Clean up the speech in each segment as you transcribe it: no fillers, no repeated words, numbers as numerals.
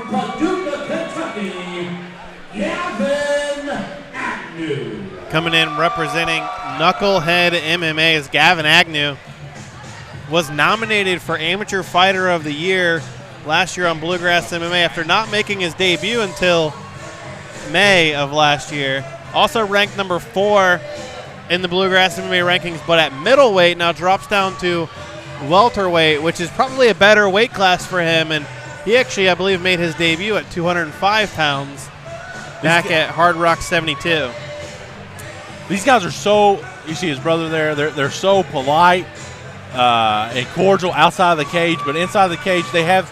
from Paducah, Kentucky, Gavin Agnew. Coming in representing Knucklehead MMA is Gavin Agnew. Was nominated for Amateur Fighter of the Year last year on Bluegrass MMA after not making his debut until May of last year. Also ranked number 4 in the Bluegrass MMA rankings, but at middleweight now drops down to welterweight, which is probably a better weight class for him. And he actually, I believe, made his debut at 205 pounds back at Hardrock 72. These guys are so, you see his brother there, they're so polite and cordial outside of the cage, but inside the cage they have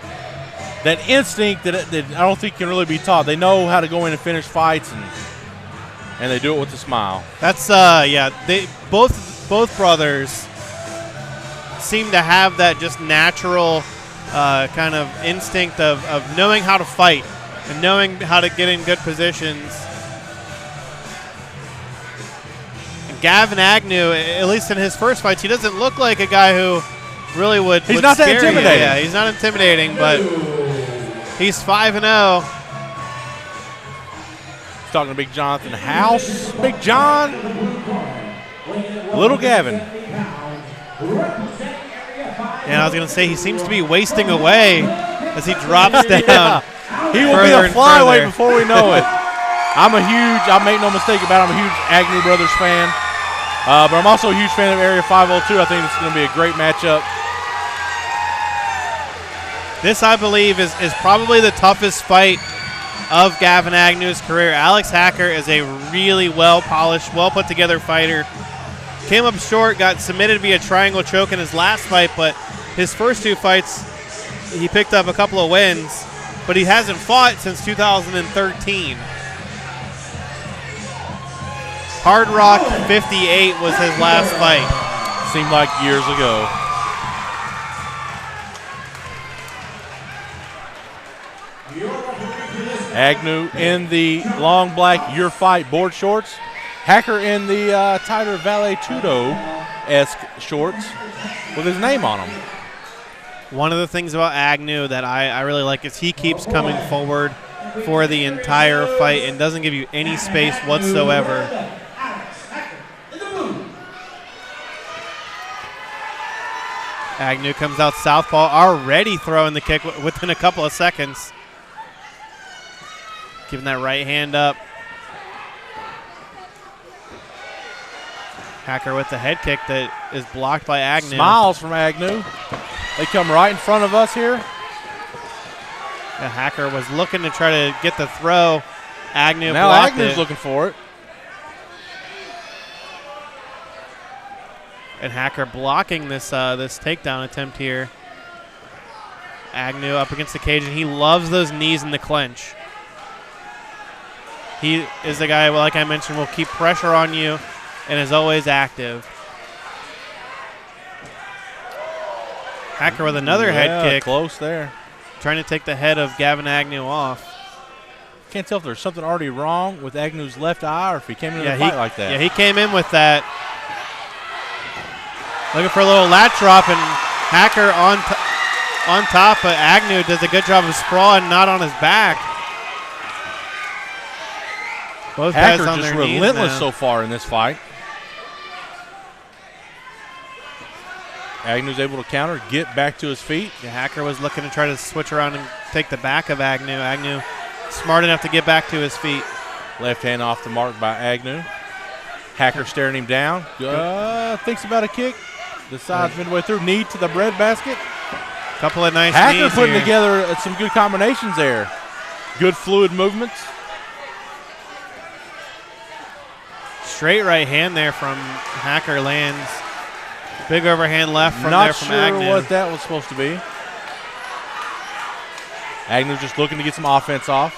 that instinct that I don't think can really be taught. They know how to go in and finish fights, and they do it with a smile. That's yeah. They both brothers seem to have that just natural kind of instinct of knowing how to fight and knowing how to get in good positions. And Gavin Agnew, at least in his first fights, he doesn't look like a guy who really would. He's not that intimidating. Yeah, he's not intimidating, but he's 5-0. Talking to Big Jonathan House. Big John. Little Gavin. And I was going to say, he seems to be wasting away as he drops down. Yeah. He will be a flyweight before we know it. I make no mistake about it, I'm a huge Agnew Brothers fan. But I'm also a huge fan of Area 502. I think it's going to be a great matchup. This, I believe, is probably the toughest fight of Gavin Agnew's career. Alex Hacker is a really well-polished, well-put-together fighter. Came up short, got submitted via triangle choke in his last fight, but his first 2 fights, he picked up a couple of wins, but he hasn't fought since 2013. Hardrock 58 was his last fight. Seemed like years ago. Agnew in the long black Your Fight board shorts. Hacker in the tighter Valet Tudo-esque shorts with his name on them. One of the things about Agnew that I really like is he keeps coming forward for the entire fight and doesn't give you any space whatsoever. Agnew comes out southpaw, already throwing the kick within a couple of seconds. Giving that right hand up. Hacker with the head kick that is blocked by Agnew. Smiles from Agnew. They come right in front of us here. The Hacker was looking to try to get the throw. Agnew now blocked Agnew's it. looking for it. And Hacker blocking this this takedown attempt here. Agnew up against the cage, and he loves those knees in the clinch. He is the guy, like I mentioned, will keep pressure on you and is always active. Hacker with another head kick. Close there. Trying to take the head of Gavin Agnew off. Can't tell if there's something already wrong with Agnew's left eye or if he came into the fight like that. Yeah, he came in with that. Looking for a little lat drop, and Hacker on top, but Agnew does a good job of sprawling, not on his back. Both guys Hacker on just their knees relentless now. so far in this fight. Agnew's able to counter, get back to his feet. The Hacker was looking to try to switch around and take the back of Agnew. Agnew smart enough to get back to his feet. Left hand off the mark by Agnew. Hacker staring him down. Thinks about a kick. Decides midway through. Knee to the breadbasket. Couple of nice Hacker knees putting here. together some good combinations there. Good fluid movements. Straight right hand there from Hacker lands. Big overhand left from Not there from sure Agnew. what that was supposed to be. Agnew just looking to get some offense off.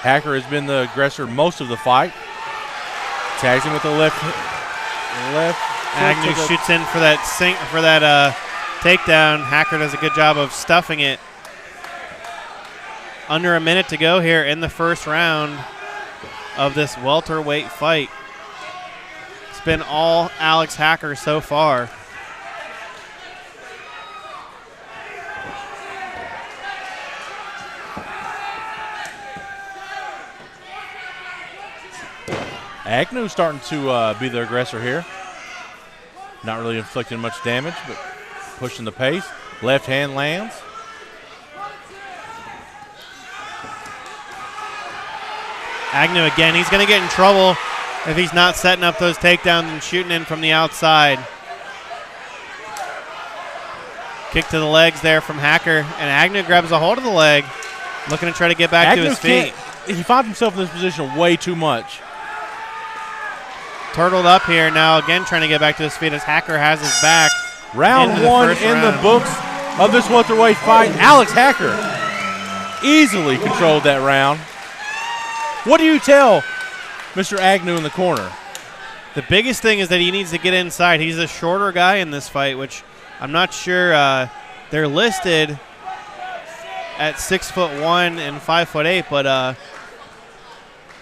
Hacker has been the aggressor most of the fight. Tags him with the left. Agnew shoots in for that takedown. Hacker does a good job of stuffing it. Under a minute to go here in the first round of this welterweight fight. It's been all Alex Hacker so far. Agnew starting to be the aggressor here. Not really inflicting much damage, but pushing the pace. Left hand lands. Agnew again, he's going to get in trouble if he's not setting up those takedowns and shooting in from the outside. Kick to the legs there from Hacker, and Agnew grabs a hold of the leg, looking to try to get back Agnew to his feet. He finds himself in this position way too much. Turtled up here now, again trying to get back to his feet as Hacker has his back. Round one in the books of this welterweight fight. Alex Hacker easily controlled that round. What do you tell Mr. Agnew in the corner? The biggest thing is that he needs to get inside. He's a shorter guy in this fight, which I'm not sure they're listed at 6'1" and 5'8", but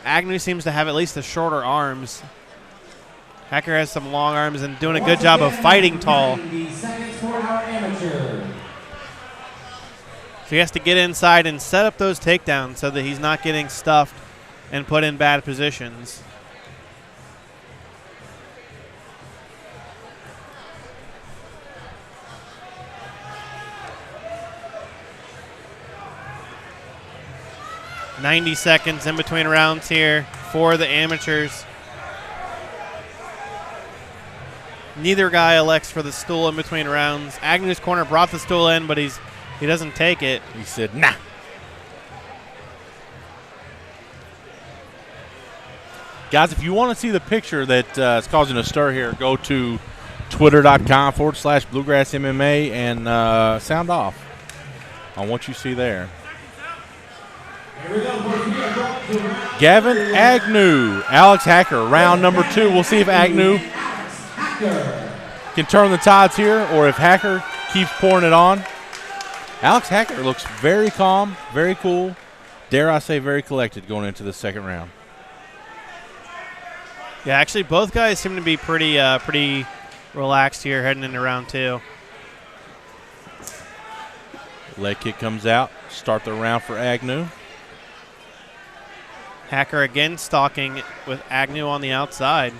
Agnew seems to have at least the shorter arms. Hacker has some long arms and doing a good job of fighting tall. So he has to get inside and set up those takedowns so that he's not getting stuffed and put in bad positions. "90 seconds in between rounds here for the amateurs. Neither guy elects for the stool in between rounds. Agnew's corner brought the stool in, but he doesn't take it. He said, nah. Guys, if you want to see the picture that is causing a stir here, go to twitter.com/Bluegrass MMA and sound off on what you see there. Gavin Agnew, Alex Hacker, round number 2. We'll see if Agnew can turn the tides here or if Hacker keeps pouring it on. Alex Hacker looks very calm, very cool, dare I say very collected going into the second round. Yeah, actually both guys seem to be pretty relaxed here heading into round 2. Leg kick comes out, start the round for Agnew. Hacker again stalking with Agnew on the outside.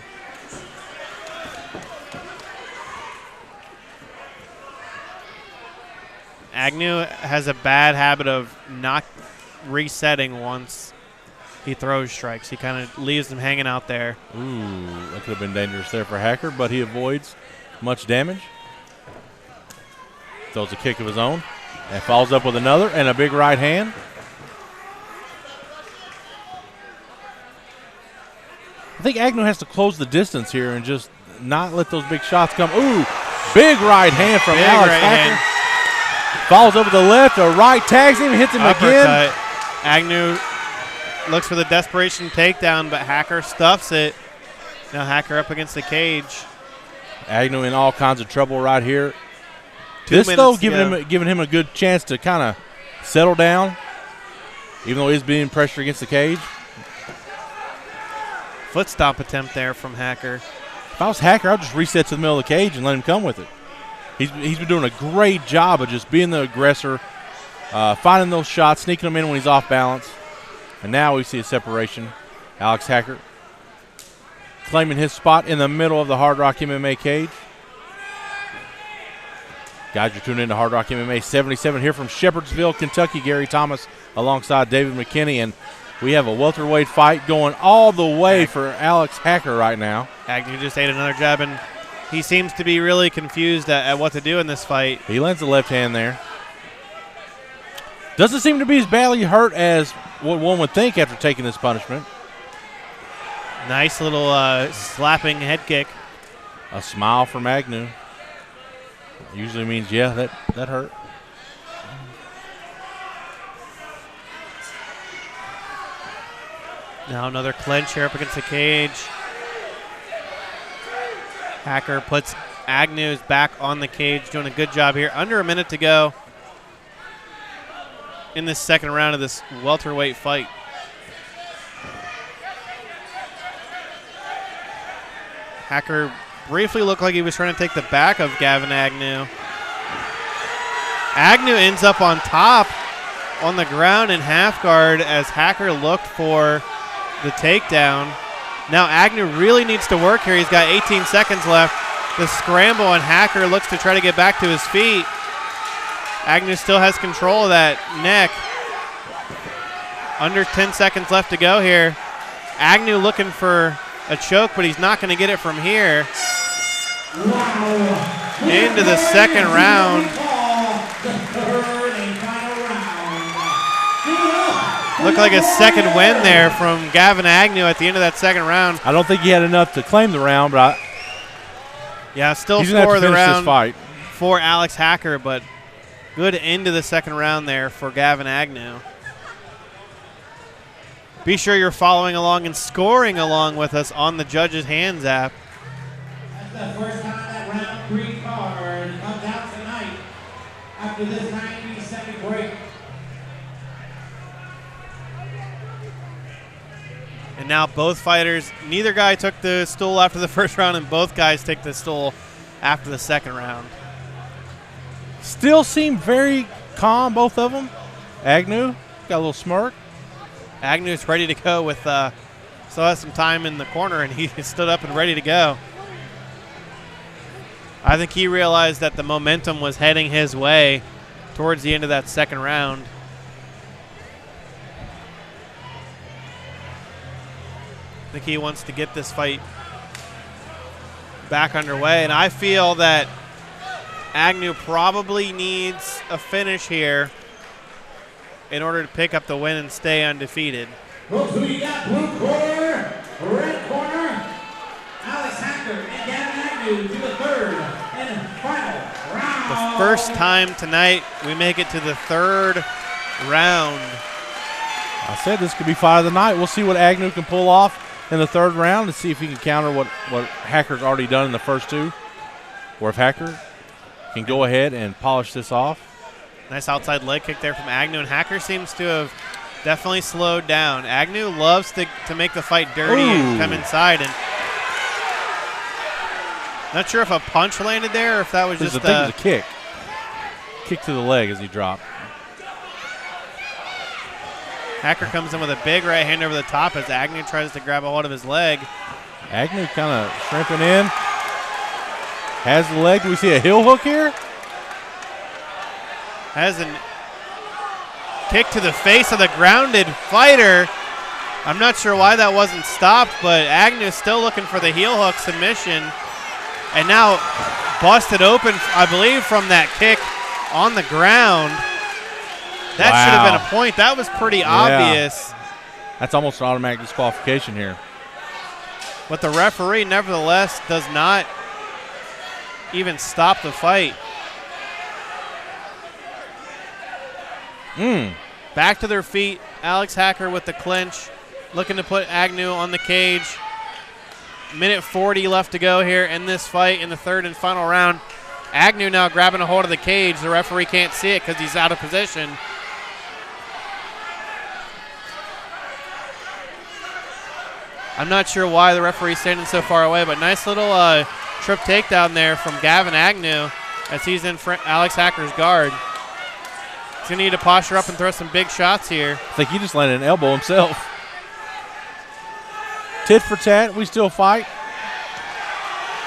Agnew has a bad habit of not resetting once he throws strikes. He kind of leaves them hanging out there. Ooh, that could have been dangerous there for Hacker, but he avoids much damage. Throws a kick of his own and follows up with another and a big right hand. I think Agnew has to close the distance here and just not let those big shots come. Ooh, big right hand from Alex Hacker. Falls over the left, a right, tags him, hits him again. Agnew looks for the desperation takedown, but Hacker stuffs it. Now Hacker up against the cage. Agnew in all kinds of trouble right here. This, though, giving him a good chance to kind of settle down, even though he's being pressured against the cage. Foot stop attempt there from Hacker. If I was Hacker, I'd just reset to the middle of the cage and let him come with it. He's been doing a great job of just being the aggressor, finding those shots, sneaking them in when he's off balance. And now we see a separation. Alex Hacker claiming his spot in the middle of the Hardrock MMA cage. Guys, you're tuning in to Hardrock MMA 77 here from Shepherdsville, Kentucky. Gary Thomas alongside David McKinney. And we have a welterweight fight going all the way for Alex Hacker right now. Agnew just ate another jab, and he seems to be really confused at what to do in this fight. He lands the left hand there. Doesn't seem to be as badly hurt as what one would think after taking this punishment. Nice little slapping head kick. A smile from Agnew. Usually means, yeah, that hurt. Now another clinch here up against the cage. Hacker puts Agnew's back on the cage, doing a good job here. Under a minute to go in this second round of this welterweight fight. Hacker briefly looked like he was trying to take the back of Gavin Agnew. Agnew ends up on top on the ground in half guard as Hacker looked for the takedown. Now Agnew really needs to work here. He's got 18 seconds left. The scramble, and Hacker looks to try to get back to his feet. Agnew still has control of that neck. Under 10 seconds left to go here. Agnew looking for a choke, but he's not going to get it from here. Into the second round. Looked like a second win there from Gavin Agnew at the end of that second round. I don't think he had enough to claim the round, but yeah, still he's gonna have score to the finish round this fight for Alex Hacker, but good end of the second round there for Gavin Agnew. Be sure you're following along and scoring along with us on the Judges Hands app. That's the first time that round 3 card comes out tonight after this 90-second break. And now both fighters, neither guy took the stool after the first round, and both guys take the stool after the second round. still seem very calm, both of them. Agnew got a little smirk. Agnew's ready to go with still has some time in the corner, and he stood up and ready to go. I think he realized that the momentum was heading his way towards the end of that second round. I think he wants to get this fight back underway, and I feel that Agnew probably needs a finish here in order to pick up the win and stay undefeated. Folks, who you got? Blue corner, red corner, Alex Hacker and Gavin Agnew to the third and final round. The first time tonight we make it to the third round. I said this could be fight of the night. We'll see what Agnew can pull off in the third round and see if he can counter what Hacker's already done in the first two, or if Hacker can go ahead and polish this off. Nice outside leg kick there from Agnew, and Hacker seems to have definitely slowed down. Agnew loves to make the fight dirty and come inside. And not sure if a punch landed there or if that was just I think it was a kick. Kick to the leg as he dropped. Hacker comes in with a big right hand over the top as Agnew tries to grab a hold of his leg. Agnew kind of shrimping in. Has the leg. Do we see a heel hook here? Has a kick to the face of the grounded fighter. I'm not sure why that wasn't stopped, but Agnew still looking for the heel hook submission. And now busted open, I believe, from that kick on the ground. That should have been a point. That was pretty obvious. That's almost an automatic disqualification here. But the referee, nevertheless, does not even stop the fight. Back to their feet. Alex Hacker with the clinch, looking to put Agnew on the cage. Minute 40 left to go here in this fight in the third and final round. Agnew now grabbing a hold of the cage. The referee can't see it because he's out of position. I'm not sure why the referee's standing so far away, but nice little trip takedown there from Gavin Agnew as he's in Alex Hacker's guard. He's going to need to posture up and throw some big shots here. I think he just landed an elbow himself. Tit for tat, we still fight.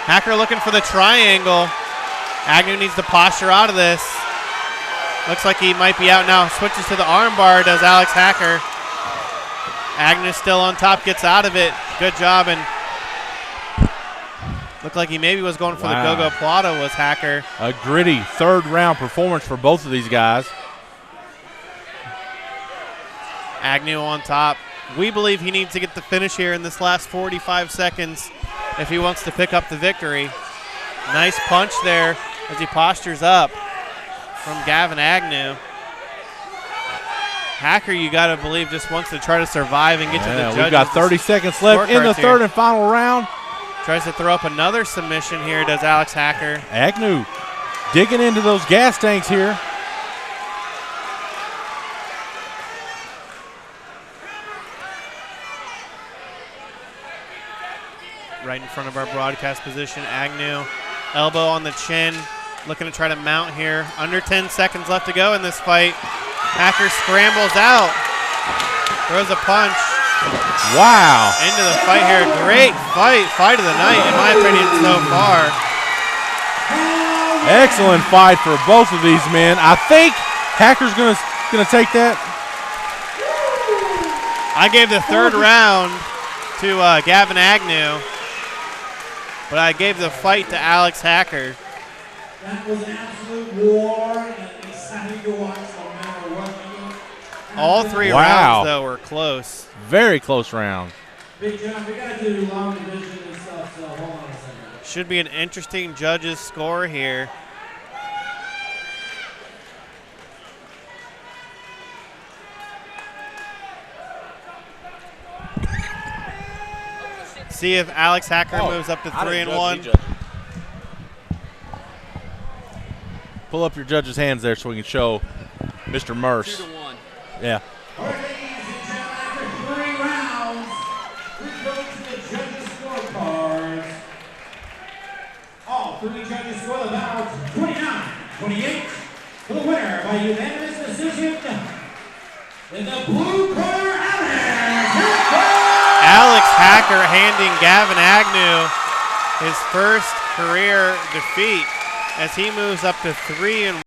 Hacker looking for the triangle. Agnew needs to posture out of this. Looks like he might be out now. Switches to the armbar, does Alex Hacker. Agnew still on top, gets out of it. Good job, and looked like he maybe was going for the go-go plata was Hacker. A gritty third round performance for both of these guys. Agnew on top. We believe he needs to get the finish here in this last 45 seconds if he wants to pick up the victory. Nice punch there as he postures up from Gavin Agnew. Hacker, you got to believe, just wants to try to survive and get to the judges. We've got 30 seconds left in the third and final round. Tries to throw up another submission here, does Alex Hacker. Agnew digging into those gas tanks here. Right in front of our broadcast position, Agnew, elbow on the chin, looking to try to mount here. Under 10 seconds left to go in this fight. Hacker scrambles out, throws a punch. Wow. Into the fight here. Great fight of the night, in my opinion, so far. Excellent fight for both of these men. I think Hacker's gonna take that. I gave the third round to Gavin Agnew, but I gave the fight to Alex Hacker. That was an absolute war and exciting to watch no matter what. All three rounds, though, were close. Very close round. Big John, we got to do long division and stuff, so hold on a second. Should be an interesting judges' score here. See if Alex Hacker moves up to 3-1. Pull up your judges' hands there so we can show Mr. Merce. 2-1. Yeah. All right, ladies and gentlemen, after 3 rounds, we go to the judges' scorecards. All 3 judges score the bout 29-28 for the winner by unanimous decision. In the blue corner, Alex Hacker handing Gavin Agnew his first career defeat as he moves up to 3-1.